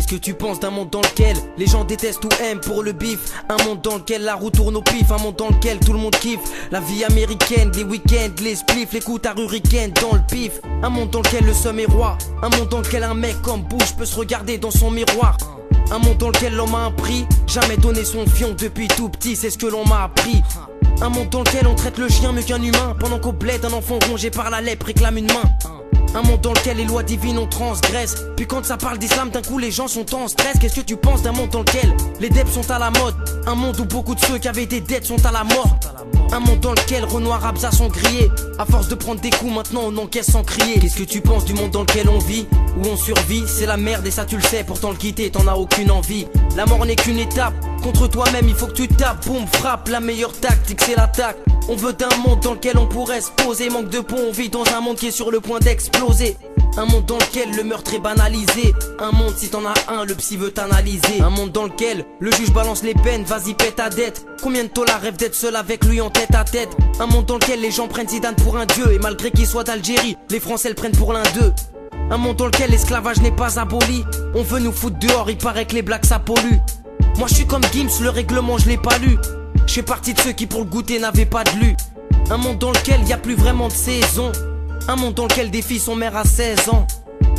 Qu'est-ce que tu penses d'un monde dans lequel les gens détestent ou aiment pour le bif? Un monde dans lequel la roue tourne au pif, un monde dans lequel tout le monde kiffe la vie américaine, les week-ends, les spliffs, les coups à hurricane dans le pif. Un monde dans lequel le somme est roi, un monde dans lequel un mec comme Bush peut se regarder dans son miroir. Un monde dans lequel l'homme a un prix, jamais donné son fion depuis tout petit, c'est ce que l'on m'a appris. Un monde dans lequel on traite le chien mieux qu'un humain, pendant qu'au bled un enfant rongé par la lèpre réclame une main. Un monde dans lequel les lois divines on transgresse, puis quand ça parle d'islam d'un coup les gens sont en stress. Qu'est-ce que tu penses d'un monde dans lequel les dettes sont à la mode? Un monde où beaucoup de ceux qui avaient des dettes sont à la mort. Un monde dans lequel Renoir Abza sont grillés, à force de prendre des coups maintenant on encaisse sans crier. Qu'est-ce que tu penses du monde dans lequel on vit, où on survit? C'est la merde et ça tu le sais, pourtant le quitter t'en as aucune envie. La mort n'est qu'une étape, contre toi-même il faut que tu tapes. Boum, frappe, la meilleure tactique c'est l'attaque. On veut d'un monde dans lequel on pourrait se poser, manque de pont, on vit dans un monde qui est sur le point d'exploser. Un monde dans lequel le meurtre est banalisé, un monde si t'en as un, le psy veut t'analyser. Un monde dans lequel le juge balance les peines, vas-y pète ta dette. Combien de tôles rêvent d'être seul avec lui en tête à tête? Un monde dans lequel les gens prennent Zidane pour un dieu, et malgré qu'il soit d'Algérie, les Français le prennent pour l'un d'eux. Un monde dans lequel l'esclavage n'est pas aboli, on veut nous foutre dehors, il paraît que les blacks ça pollue. Moi je suis comme Gims, le règlement je l'ai pas lu. Je fais partie de ceux qui pour le goûter n'avaient pas de lu. Un monde dans lequel y a plus vraiment de saison, un monde dans lequel des filles sont mères à 16 ans.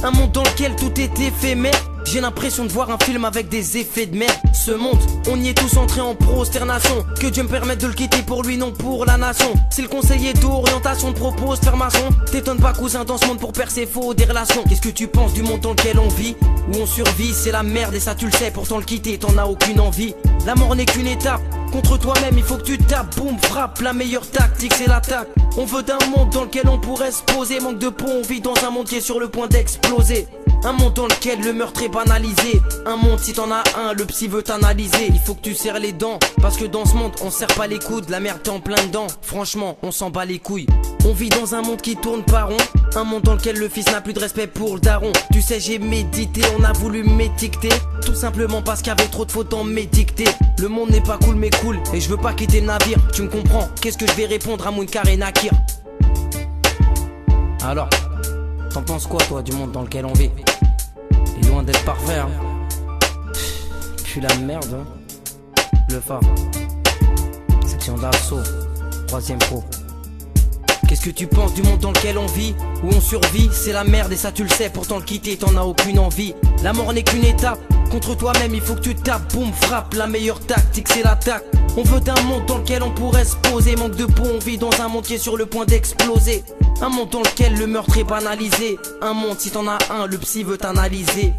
Un monde dans lequel tout est éphémère, j'ai l'impression de voir un film avec des effets de merde. Ce monde, on y est tous entrés en prosternation, que Dieu me permette de le quitter pour lui, non pour la nation. Si le conseiller d'orientation te propose faire maçon, t'étonnes pas cousin dans ce monde pour percer faux des relations. Qu'est-ce que tu penses du monde dans lequel on vit, où on survit? C'est la merde et ça tu le sais, pourtant le quitter t'en as aucune envie. La mort n'est qu'une étape, contre toi-même il faut que tu tapes. Boum, frappe, la meilleure tactique c'est l'attaque. On veut d'un monde dans lequel on pourrait se poser, manque de pont, on vit dans un monde qui est sur le point d'exploser. Un monde dans lequel le meurtre est banalisé, un monde si t'en as un, le psy veut t'analyser. Il faut que tu serres les dents, parce que dans ce monde on serre pas les coudes, la merde t'es en plein dedans, franchement on s'en bat les couilles. On vit dans un monde qui tourne pas rond, un monde dans lequel le fils n'a plus de respect pour le daron. Tu sais j'ai médité, on a voulu m'étiqueter, tout simplement parce qu'il y avait trop de fautes dans mes dictées. Le monde n'est pas cool mais cool, et je veux pas quitter le navire, tu me comprends? Qu'est-ce que je vais répondre à Munkar et Nakir? Alors, t'en penses quoi toi du monde dans lequel on vit? Il est loin d'être parfait hein. Puis la merde hein. Le phare, section d'assaut, 3ème pro. Qu'est-ce que tu penses du monde dans lequel on vit, où on survit? C'est la merde et ça tu le sais, pourtant le quitter t'en as aucune envie. La mort n'est qu'une étape, contre toi-même il faut que tu tapes. Boum, frappe, la meilleure tactique c'est l'attaque. On veut d'un monde dans lequel on pourrait se poser, manque de pont, on vit dans un monde qui est sur le point d'exploser. Un monde dans lequel le meurtre est banalisé, un monde si t'en as un, le psy veut t'analyser.